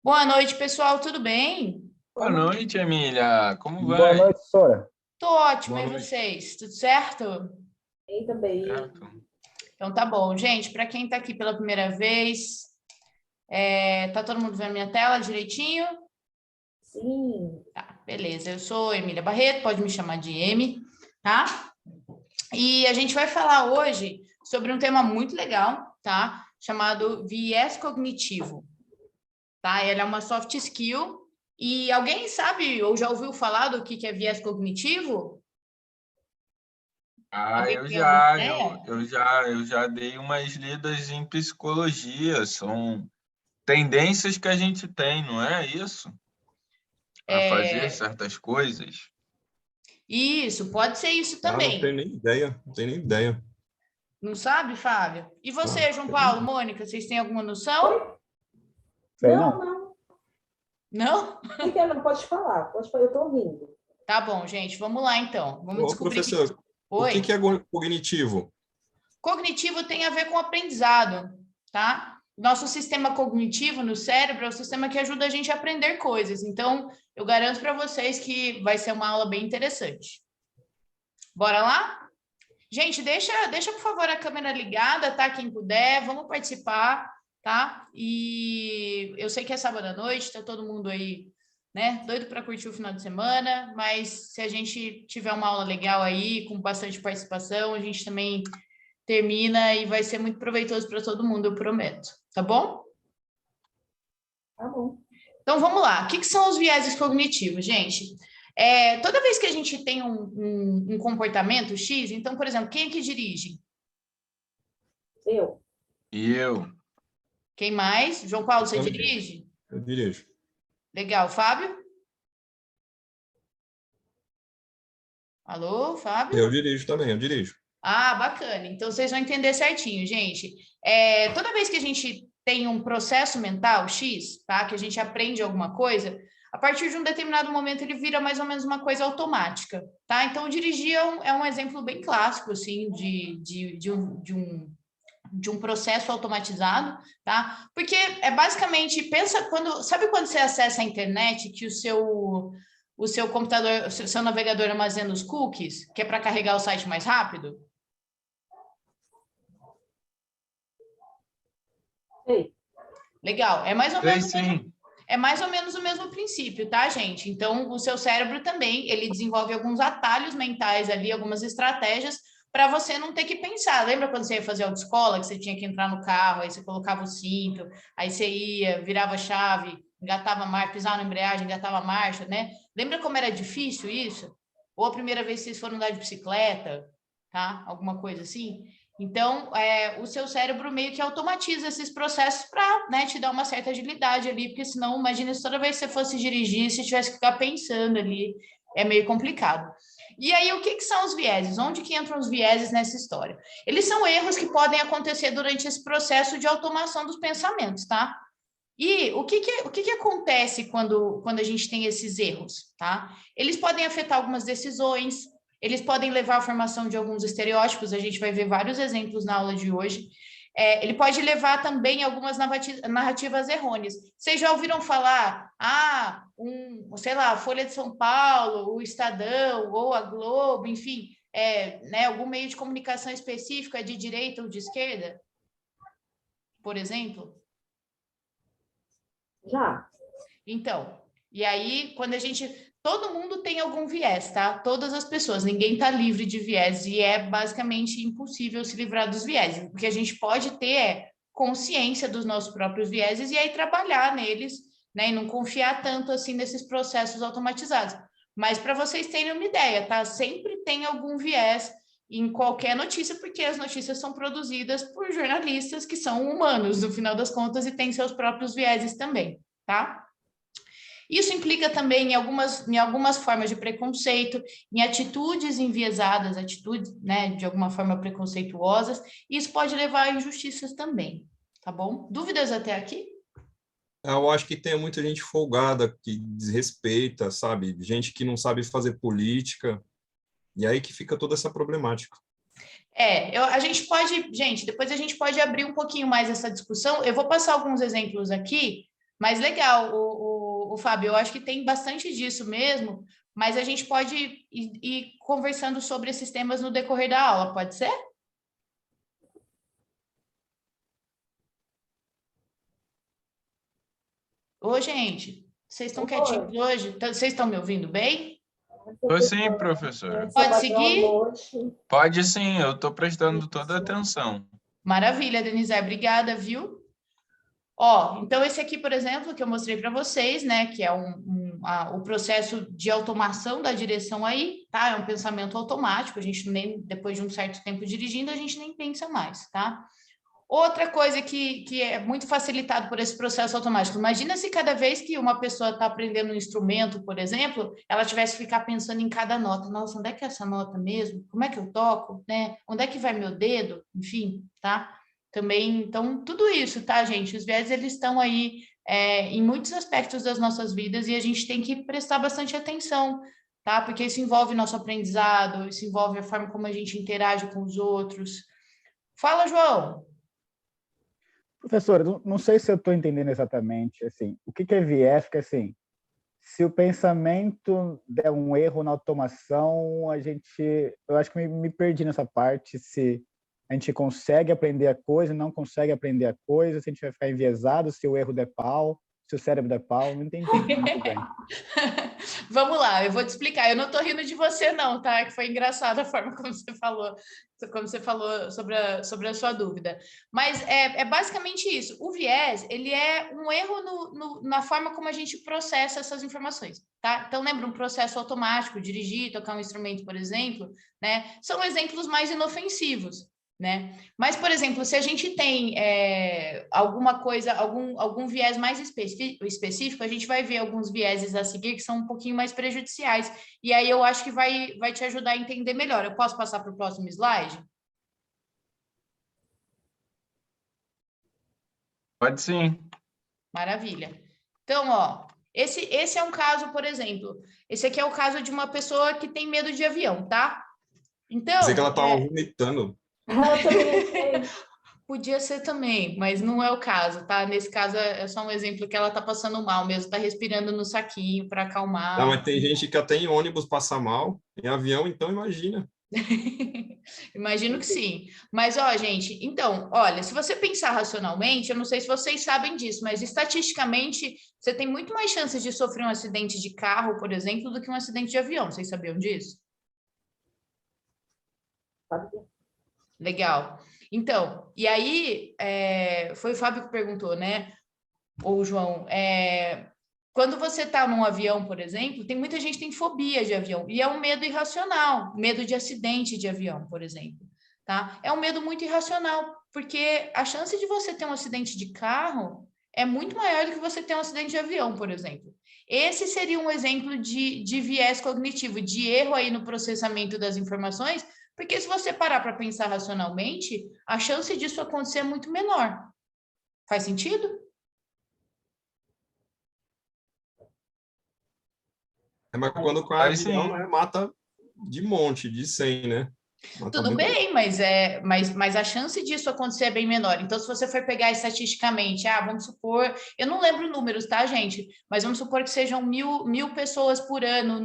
Boa noite, pessoal, tudo bem? Boa noite, Emília. Como Boa vai? noite, Sora. Tô ótimo, Boa e noite. vocês? Tudo certo? Bem também. Certo? Então tá bom, gente, para quem tá aqui pela primeira vez, tá todo mundo vendo minha tela direitinho? Sim. Tá, beleza. Eu sou Emília Barreto, pode me chamar de Emi, tá? E a gente vai falar hoje sobre um tema muito legal, tá? Chamado viés cognitivo, tá? Ele é uma soft skill. E alguém sabe ou já ouviu falar do que é viés cognitivo? Ah, Alguém eu tem alguma já, eu, ideia? eu já, eu já dei umas lidas em psicologia. São tendências que a gente tem, não é isso? A fazer É, certas coisas. isso, pode ser isso Ah, não tenho também. nem ideia, não tenho nem ideia. Não sabe, Fábio? E Não, você, João Paulo, Mônica, vocês têm alguma noção? Oi? Sei Não, não. não. Não? Não quero, não. Pode falar, eu estou ouvindo. Tá bom, gente, vamos lá então. Vamos Ô, descobrir que. professor, o que Oi. é cognitivo? Cognitivo tem a ver com aprendizado, tá? Nosso sistema cognitivo no cérebro é o sistema que ajuda a gente a aprender coisas. Então, eu garanto para vocês que vai ser uma aula bem interessante. Bora lá? Gente, deixa por favor a câmera ligada, tá? Quem puder, vamos participar, tá? E eu sei que é sábado à noite, tá todo mundo aí, né? Doido para curtir o final de semana, mas se a gente tiver uma aula legal aí, com bastante participação, a gente também termina e vai ser muito proveitoso para todo mundo, eu prometo, tá bom? Tá bom. Então vamos lá. O que são os vieses cognitivos, gente? Toda vez que a gente tem um comportamento X, então, por exemplo, quem é que dirige? Eu. E eu? Quem mais? João Paulo, você Também. dirige? Eu dirijo. Legal. Fábio? Alô, Fábio? Eu dirijo também, eu dirijo. Ah, bacana. Então vocês vão entender certinho, gente. Toda vez que a gente tem um processo mental X, tá? Que a gente aprende alguma coisa, a partir de um determinado momento ele vira mais ou menos uma coisa automática, tá? Então dirigir é um exemplo bem clássico, assim, de um processo automatizado, tá? Porque é basicamente, sabe quando você acessa a internet que o seu computador, o seu navegador armazena os cookies, que é para carregar o site mais rápido? Sei. Legal, é mais ou Sei menos sim. o mesmo princípio, tá, gente? Então, o seu cérebro também, ele desenvolve alguns atalhos mentais ali, algumas estratégias para você não ter que pensar. Lembra quando você ia fazer autoescola, que você tinha que entrar no carro, aí você colocava o cinto, aí você ia, virava a chave, engatava a marcha, pisava na embreagem, engatava a marcha, né? Lembra como era difícil isso? Ou a primeira vez que vocês foram andar de bicicleta, tá? Alguma coisa assim? Então, o seu cérebro meio que automatiza esses processos para, né, te dar uma certa agilidade ali, porque senão, imagina se toda vez que você fosse dirigir, se tivesse que ficar pensando ali, é meio complicado. E aí, o que são os vieses? Onde que entram os vieses nessa história? Eles são erros que podem acontecer durante esse processo de automação dos pensamentos, tá? E o que acontece quando a gente tem esses erros, tá? Eles podem afetar algumas decisões, eles podem levar à formação de alguns estereótipos, a gente vai ver vários exemplos na aula de hoje. Ele pode levar também a algumas narrativas errôneas. Vocês já ouviram falar, sei lá, a Folha de São Paulo, o Estadão, ou a Globo, enfim, né, algum meio de comunicação específico é de direita ou de esquerda, por exemplo? Já. Então, e aí, quando a gente. Todo mundo tem algum viés, tá? Todas as pessoas, ninguém tá livre de viés, e é basicamente impossível se livrar dos viéses. O que a gente pode ter é consciência dos nossos próprios vieses e aí trabalhar neles, né? E não confiar tanto assim nesses processos automatizados. Mas para vocês terem uma ideia, tá? Sempre tem algum viés em qualquer notícia, porque as notícias são produzidas por jornalistas que são humanos, no final das contas, e têm seus próprios vieses também, tá? Isso implica também em algumas formas de preconceito, em atitudes enviesadas, atitudes, né, de alguma forma preconceituosas, e isso pode levar a injustiças também, tá bom? Dúvidas até aqui? Eu acho que tem muita gente folgada que desrespeita, sabe? Gente que não sabe fazer política, e aí que fica toda essa problemática. A gente pode, gente, depois a gente pode abrir um pouquinho mais essa discussão. Eu vou passar alguns exemplos aqui, Mas legal, o Fábio, eu acho que tem bastante disso mesmo, mas a gente pode ir conversando sobre esses temas no decorrer da aula, pode ser? Ô, gente, vocês estão quietinhos hoje? Vocês estão me ouvindo bem? Tô sim, professora. Pode seguir? Pode sim, eu estou prestando toda a atenção. Maravilha, Denise, obrigada, viu? Ó, então esse aqui, por exemplo, que eu mostrei para vocês, né, que é o processo de automação da direção aí, tá? É um pensamento automático, a gente nem, depois de um certo tempo dirigindo, a gente nem pensa mais, tá? Outra coisa que é muito facilitado por esse processo automático, imagina se cada vez que uma pessoa está aprendendo um instrumento, por exemplo, ela tivesse que ficar pensando em cada nota. Nossa, onde é que é essa nota mesmo? Como é que eu toco? Né? Onde é que vai meu dedo? Enfim, tá? Também, então, tudo isso, tá, gente? Os viés, eles estão aí em muitos aspectos das nossas vidas e a gente tem que prestar bastante atenção, tá? Porque isso envolve nosso aprendizado, isso envolve a forma como a gente interage com os outros. Fala, João! Professora, não sei se eu estou entendendo exatamente, assim, o que é viés, porque, assim, se o pensamento der um erro na automação, eu acho que me perdi nessa parte, se a gente consegue aprender a coisa, não consegue aprender a coisa, se a gente vai ficar enviesado, se o erro der pau, se o cérebro der pau, não entendi muito bem. Vamos lá, eu vou te explicar. Eu não estou rindo de você, não, tá? Que foi engraçada a forma como você falou sobre a sua dúvida. Mas é basicamente isso. O viés, ele é um erro na forma como a gente processa essas informações, tá? Então, lembra um processo automático, dirigir, tocar um instrumento, por exemplo, né? São exemplos mais inofensivos, né? Mas, por exemplo, se a gente tem alguma coisa, algum viés mais específico, a gente vai ver alguns vieses a seguir que são um pouquinho mais prejudiciais. E aí eu acho que vai te ajudar a entender melhor. Eu posso passar para o próximo slide? Pode sim. Maravilha. Então, ó, esse é um caso, por exemplo, esse aqui é o caso de uma pessoa que tem medo de avião, tá? Então, Pensei que ela estava vomitando. Podia ser também, mas não é o caso, tá? Nesse caso é só um exemplo que ela tá passando mal mesmo, tá respirando no saquinho para acalmar. Não, mas tem gente que até em ônibus passa mal, em avião, então imagina. Imagino que sim. Mas, ó, gente, então, olha, se você pensar racionalmente, eu não sei se vocês sabem disso, mas estatisticamente você tem muito mais chances de sofrer um acidente de carro, por exemplo, do que um acidente de avião. Vocês sabiam disso? Legal. Então, e aí, foi o Fábio que perguntou, né? Ou o João, quando você está num avião, por exemplo, tem muita gente que tem fobia de avião, e é um medo irracional, medo de acidente de avião, por exemplo, tá? É um medo muito irracional, porque a chance de você ter um acidente de carro é muito maior do que você ter um acidente de avião, por exemplo. Esse seria um exemplo de viés cognitivo, de erro aí no processamento das informações, porque se você parar para pensar racionalmente, a chance disso acontecer é muito menor. Faz sentido? Mas quando cai avião, né, mata de monte, de 100, né? Mata Tudo bem, mas a chance disso acontecer é bem menor. Então, se você for pegar estatisticamente, vamos supor, eu não lembro números, tá, gente? Mas vamos supor que sejam mil pessoas por ano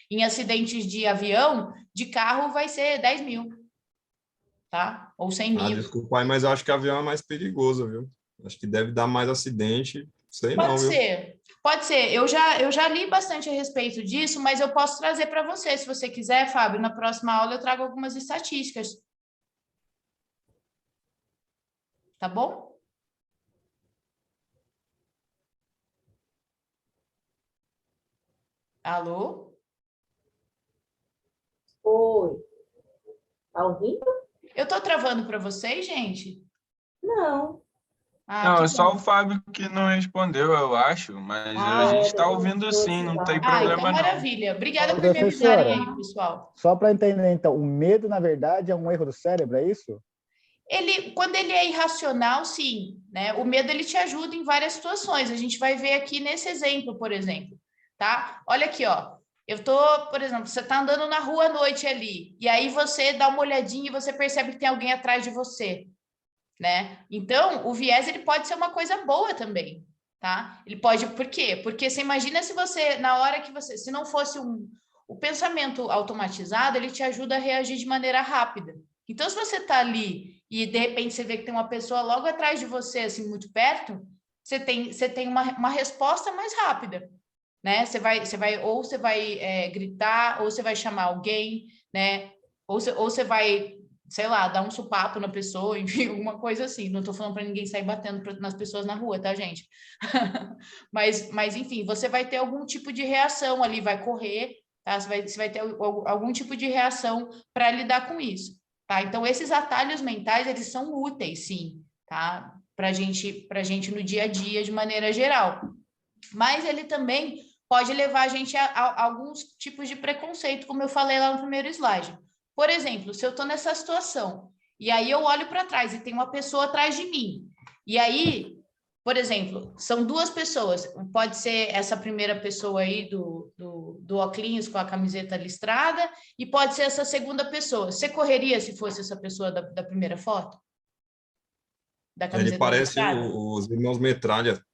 em acidentes de avião, de carro vai ser 10 mil, tá? Ou 100 mil. Desculpa aí, mas eu acho que avião é mais perigoso, viu? Acho que deve dar mais acidente, sei não, viu? Pode ser. Eu já li bastante a respeito disso, mas eu posso trazer para você, se você quiser, Fábio. Na próxima aula eu trago algumas estatísticas. Tá bom? Alô? Oi. Tá ouvindo? Eu tô travando para vocês, gente? Não. Não, é só o Fábio que não respondeu, eu acho, mas a gente está ouvindo sim, não tem problema então, não. maravilha. Obrigada por me avisarem aí, pessoal. Só para entender, então, o medo, na verdade, é um erro do cérebro, é isso? Quando ele é irracional, sim, né? O medo, ele te ajuda em várias situações. A gente vai ver aqui nesse exemplo, por exemplo, tá? Olha aqui, ó. Por exemplo, você tá andando na rua à noite ali, e aí você dá uma olhadinha e você percebe que tem alguém atrás de você. né? Então, o viés ele pode ser uma coisa boa também, tá? Ele pode, por quê? Porque você imagina se você, na hora que você, se não fosse o pensamento automatizado, ele te ajuda a reagir de maneira rápida. Então, se você está ali e de repente você vê que tem uma pessoa logo atrás de você, assim, muito perto, você tem uma resposta mais rápida, né? Ou você vai gritar, ou você vai chamar alguém, né? Ou você vai, sei lá, dar um sopapo na pessoa, enfim, alguma coisa assim. Não estou falando para ninguém sair batendo nas pessoas na rua, tá, gente? mas, enfim, você vai ter algum tipo de reação ali, vai correr, tá? Você vai ter algum tipo de reação para lidar com isso, tá? Então, esses atalhos mentais, eles são úteis, sim, tá? Para gente no dia a dia, de maneira geral. Mas ele também pode levar a gente a alguns tipos de preconceito, como eu falei lá no primeiro slide. Por exemplo, se eu estou nessa situação, e aí eu olho para trás e tem uma pessoa atrás de mim, e aí, por exemplo, são duas pessoas, pode ser essa primeira pessoa aí do óculos com a camiseta listrada, e pode ser essa segunda pessoa. Você correria se fosse essa pessoa da primeira foto? Da Ele camiseta parece listrada? os irmãos Metralha.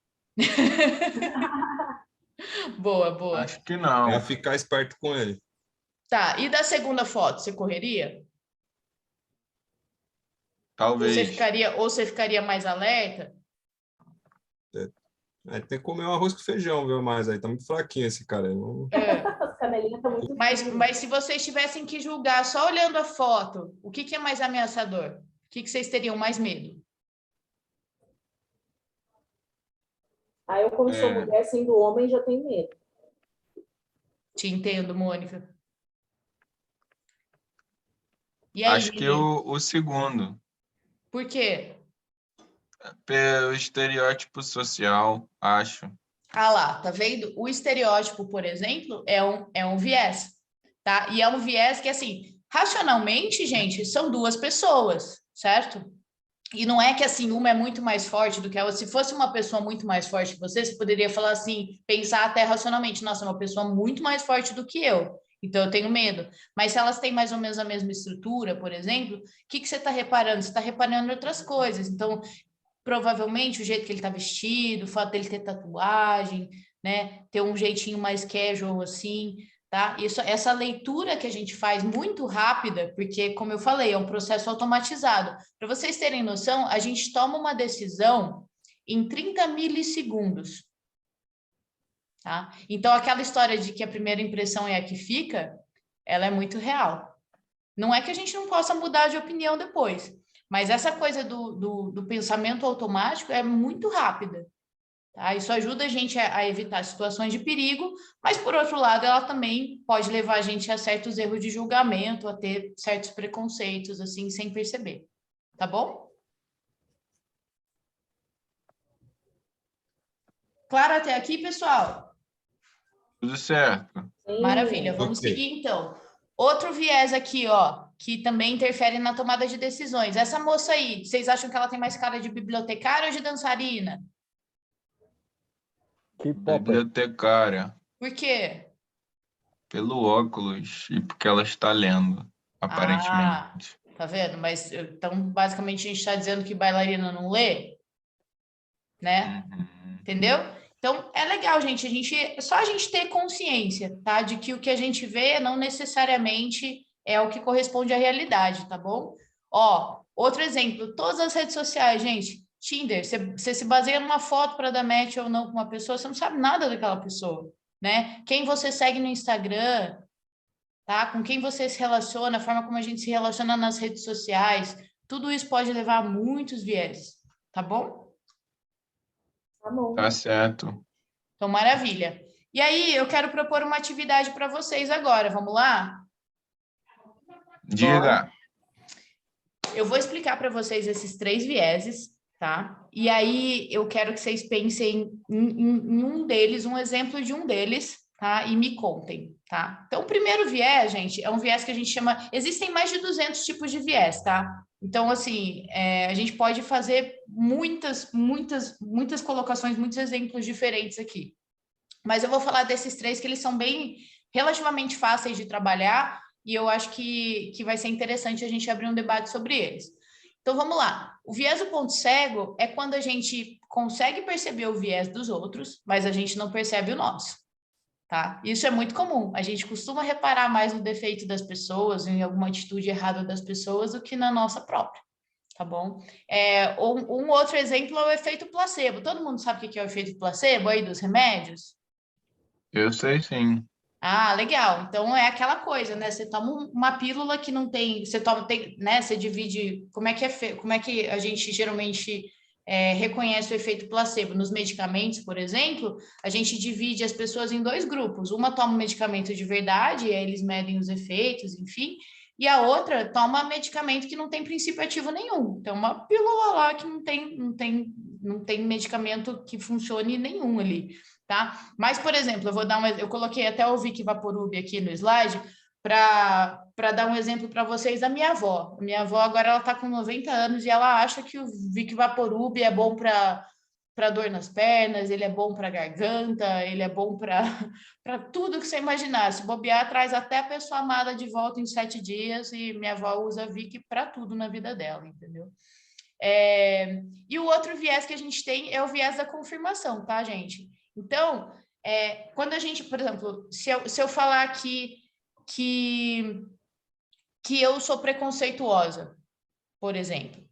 Boa, boa. Acho que É a não. ficar esperto com ele. Tá, e da segunda foto, você correria? Talvez. Ou você ficaria mais alerta? Aí tem que comer um arroz com feijão, viu? Mas aí tá muito fraquinho esse cara. É. As canelinhas estão muito finas. Mas se vocês tivessem que julgar só olhando a foto, o que é mais ameaçador? O que vocês teriam mais medo? Aí eu, como sou mulher, sendo homem, já tenho medo. Te entendo, Mônica. E aí, Acho que Vivi? o segundo, Por quê? pelo estereótipo social, acho. Ah lá, tá vendo? O estereótipo, por exemplo, é um viés, tá? E é um viés que, assim, racionalmente, gente, são duas pessoas, certo? E não é que, assim, uma é muito mais forte do que a outra. Se fosse uma pessoa muito mais forte que você poderia falar assim, pensar até racionalmente, nossa, é uma pessoa muito mais forte do que eu, então eu tenho medo. Mas se elas têm mais ou menos a mesma estrutura, por exemplo, o que você está reparando? Você está reparando em outras coisas. Então, provavelmente o jeito que ele está vestido, o fato dele ter tatuagem, né, ter um jeitinho mais casual assim, tá? Essa leitura que a gente faz muito rápida, porque, como eu falei, é um processo automatizado. Para vocês terem noção, a gente toma uma decisão em 30 milissegundos, tá? Então, aquela história de que a primeira impressão é a que fica, ela é muito real. Não é que a gente não possa mudar de opinião depois, mas essa coisa do pensamento automático é muito rápida, tá? Isso ajuda a gente a evitar situações de perigo, mas, por outro lado, ela também pode levar a gente a certos erros de julgamento, a ter certos preconceitos, assim, sem perceber. Tá bom? Claro até aqui, pessoal? Tudo certo. Sim. Maravilha, vamos Ok. seguir, então. Outro viés aqui, ó, que também interfere na tomada de decisões. Essa moça aí, vocês acham que ela tem mais cara de bibliotecária ou de dançarina? Que popper. Bibliotecária, Por quê? pelo óculos e porque ela está lendo, aparentemente. Tá vendo? Mas, então, basicamente, a gente está dizendo que bailarina não lê, né? Uhum. Entendeu? Então, é legal, gente, só a gente ter consciência, tá? De que o que a gente vê não necessariamente é o que corresponde à realidade, tá bom? Ó, outro exemplo, todas as redes sociais, gente, Tinder, você se baseia numa foto para dar match ou não com uma pessoa, você não sabe nada daquela pessoa, né? Quem você segue no Instagram, tá? Com quem você se relaciona, a forma como a gente se relaciona nas redes sociais, tudo isso pode levar a muitos viés, tá bom? Tá bom. Tá certo. Então, maravilha. E aí, eu quero propor uma atividade para vocês agora. Vamos lá? Diga. Eu vou explicar para vocês esses 3 vieses, tá? E aí, eu quero que vocês pensem em um deles, um exemplo de um deles, tá? E me contem, tá? Então, o primeiro viés, gente, é um viés que a gente chama... Existem mais de 200 tipos de viés, tá? Então, assim, a gente pode fazer muitas colocações, muitos exemplos diferentes aqui. Mas eu vou falar desses 3 que eles são bem relativamente fáceis de trabalhar e eu acho que vai ser interessante a gente abrir um debate sobre eles. Então, vamos lá. O viés do ponto cego é quando a gente consegue perceber o viés dos outros, mas a gente não percebe o nosso, tá? Isso é muito comum. A gente costuma reparar mais no defeito das pessoas, em alguma atitude errada das pessoas, do que na nossa própria, tá bom? Um outro exemplo é o efeito placebo. Todo mundo sabe o que é o efeito placebo aí dos remédios? Eu sei sim. Ah, legal. Então é aquela coisa, né? Você toma uma pílula que não tem, você toma, né? Você divide. Como é que a gente geralmente reconhece o efeito placebo? Nos medicamentos, por exemplo, a gente divide as pessoas em dois grupos. Uma toma o medicamento de verdade, e aí eles medem os efeitos, enfim, e a outra toma medicamento que não tem princípio ativo nenhum. Então, uma pílula lá que não tem medicamento que funcione nenhum ali. Tá? Mas, por exemplo, eu coloquei até o Vic Vaporub aqui no slide para dar um exemplo para vocês da minha avó. A minha avó agora ela está com 90 anos e ela acha que o Vic Vaporub é bom para dor nas pernas, ele é bom para garganta, ele é bom para tudo que você imaginar. Se bobear, traz até a pessoa amada de volta em 7 dias e minha avó usa Vic para tudo na vida dela, entendeu? E o outro viés que a gente tem é o viés da confirmação, tá, gente? Então, quando a gente, por exemplo, se eu falar aqui que eu sou preconceituosa, por exemplo,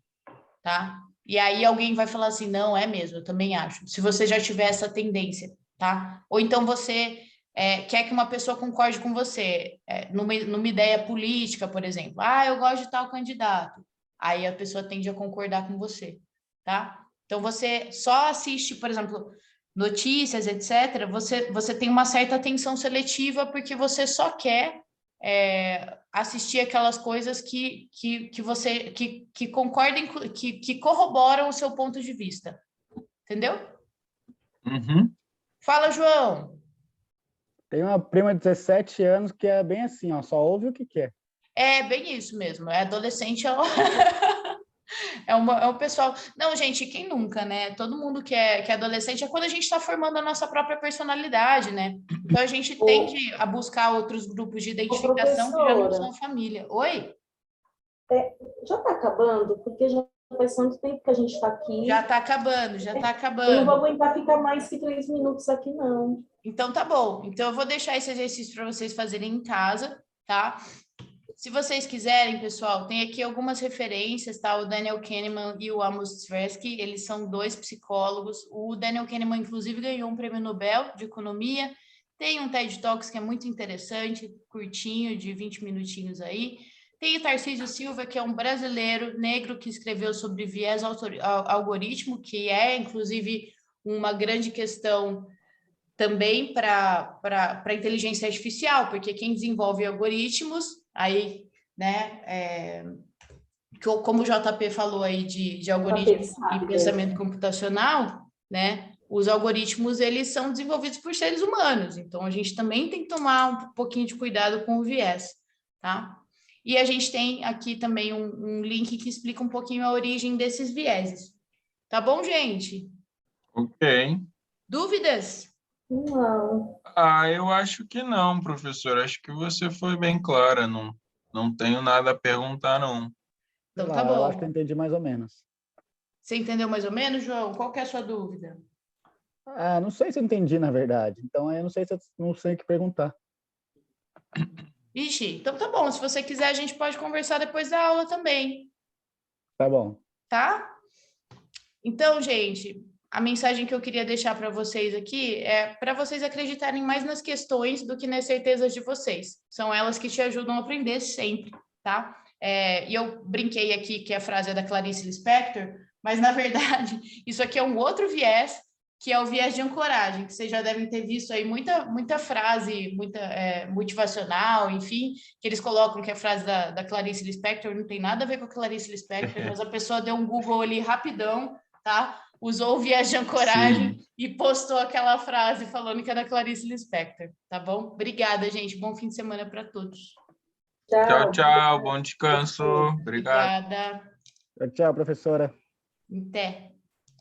tá? E aí alguém vai falar assim, não, é mesmo, eu também acho. Se você já tiver essa tendência, tá? Ou então você quer que uma pessoa concorde com você, numa ideia política, por exemplo. Ah, eu gosto de tal candidato. Aí a pessoa tende a concordar com você, tá? Então você só assiste, por exemplo, notícias, etc. Você tem uma certa atenção seletiva porque você só quer assistir aquelas coisas que você que concordem, que corroboram o seu ponto de vista. Entendeu? Uhum. Fala, João. Tem uma prima de 17 anos que é bem assim, ó, só ouve o que quer. É bem isso mesmo. É adolescente, é um pessoal. Não, gente, quem nunca, né? Todo mundo que é adolescente é quando a gente está formando a nossa própria personalidade, né? Então a gente tende a buscar outros grupos de identificação que já não são família. Oi? Já está acabando? Porque já faz tanto tempo que a gente está aqui. Já está acabando, já está acabando. Eu não vou aguentar ficar mais que 3 minutos aqui, não. Então tá bom. Então eu vou deixar esse exercício para vocês fazerem em casa, tá? Se vocês quiserem, pessoal, tem aqui algumas referências, tá? O Daniel Kahneman e o Amos Tversky, eles são 2 psicólogos. O Daniel Kahneman, inclusive, ganhou um prêmio Nobel de Economia. Tem um TED Talks que é muito interessante, curtinho, de 20 minutinhos aí. Tem o Tarcísio Silva, que é um brasileiro negro que escreveu sobre viés algoritmo, que é, inclusive, uma grande questão também para a inteligência artificial, porque quem desenvolve algoritmos, aí, né, como o JP falou aí de algoritmos e pensamento computacional, né, os algoritmos, eles são desenvolvidos por seres humanos, então a gente também tem que tomar um pouquinho de cuidado com o viés, tá? E a gente tem aqui também um link que explica um pouquinho a origem desses vieses. Tá bom, gente? Ok. Dúvidas? Não. Eu acho que não, professor. Acho que você foi bem clara. Não tenho nada a perguntar, não. Então tá bom. Eu acho que eu entendi mais ou menos. Você entendeu mais ou menos, João? Qual que é a sua dúvida? Não sei se eu entendi, na verdade. Então, eu não sei o que perguntar. Ixi, então tá bom. Se você quiser, a gente pode conversar depois da aula também. Tá bom. Tá? Então, gente, a mensagem que eu queria deixar para vocês aqui é para vocês acreditarem mais nas questões do que nas certezas de vocês. São elas que te ajudam a aprender sempre, tá? E eu brinquei aqui que a frase é da Clarice Lispector, mas, na verdade, isso aqui é um outro viés, que é o viés de ancoragem, que vocês já devem ter visto aí muita frase, motivacional, enfim, que eles colocam que a frase da Clarice Lispector não tem nada a ver com a Clarice Lispector, mas a pessoa deu um Google ali rapidão, tá? Usou o viés de ancoragem e postou aquela frase falando que é da Clarice Lispector, tá bom? Obrigada, gente. Bom fim de semana para todos. Tchau, tchau. Bom descanso. Obrigado. Obrigada. Tchau, professora. Até.